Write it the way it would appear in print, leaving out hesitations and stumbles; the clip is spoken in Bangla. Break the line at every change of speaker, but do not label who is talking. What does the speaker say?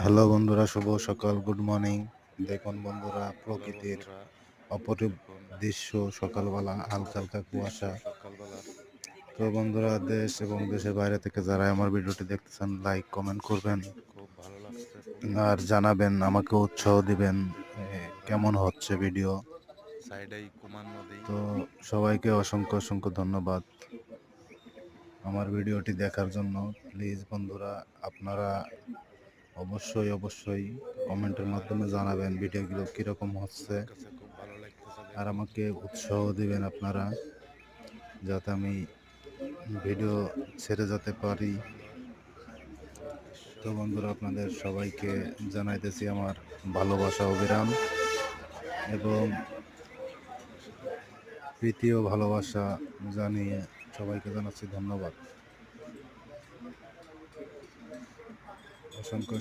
হ্যালো বন্ধুরা, শুভ সকাল, গুড মর্নিং। দেখুন বন্ধুরা,
হ্যালো
প্রকৃতির
বন্ধুরা,
অপরূপ
দেখুন
দৃশ্য, সকালবেলা হালকা হালকা
দৃশ্য
কুয়াশা।
সকালবেলার।
তো বন্ধুরা, দেশ এবং দেশের বাইরে থেকে যারা আমার ভিডিওটি দেখতেছেন, লাইক কমেন্ট করবেন
খুব ভালো লাগছে
আর
প্রকৃতির
জানাবেন, আমাকে উৎসাহ দিবেন
বন্ধুরা।
কেমন হচ্ছে ভিডিও।
সাইডেই কুমার নদী।
তো সবাইকে অসংখ্য অসংখ্য ধন্যবাদ আমার ভিডিওটি দেখার জন্য। প্লিজ বন্ধুরা, আপনারা অবশ্যই অবশ্যই
তো
কমেন্টের
বন্ধুরা,
মাধ্যমে জানাবেন ভিডিওগুলো কীরকম হচ্ছে,
আমার কাছে খুব ভালো লাগতেছে
আর
দেখুন।
আমাকে উৎসাহ দিবেন আপনারা, যাতে আমি ভিডিও ছেড়ে যেতে পারি।
সুন্দর দৃশ্য।
তো বন্ধুরা, আপনাদের সবাইকে জানাইতেছি আমার ভালোবাসা অবিরাম এবং প্রীতি ও ভালোবাসা জানিয়ে সবাইকে জানাচ্ছি ধন্যবাদ। অসংখ্য